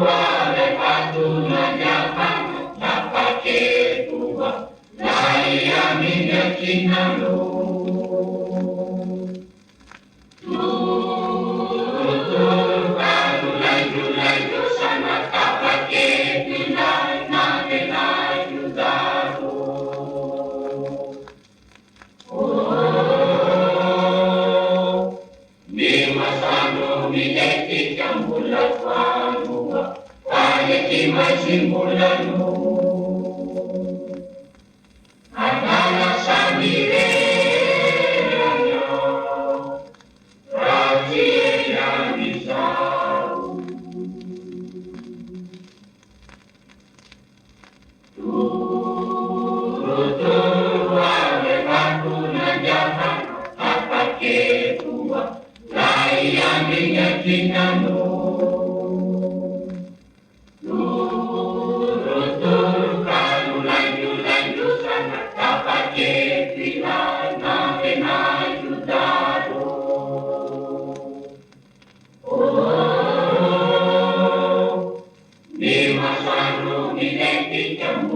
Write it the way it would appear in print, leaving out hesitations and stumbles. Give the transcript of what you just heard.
Wale patunanyakan napaketua Laya minyak kinalu Tutur kalulay-lulay sana kapaketulay na kenay yudaro Di masano minekit yang bulat panua Payaki masimulano Adalah samirenya Raja Misau Tutur wale patunanyakan Napaketua Laya minyak kinalu Tutur kalulay-lulay sana kapaketulay na kenay yudaro Di masano minekit yang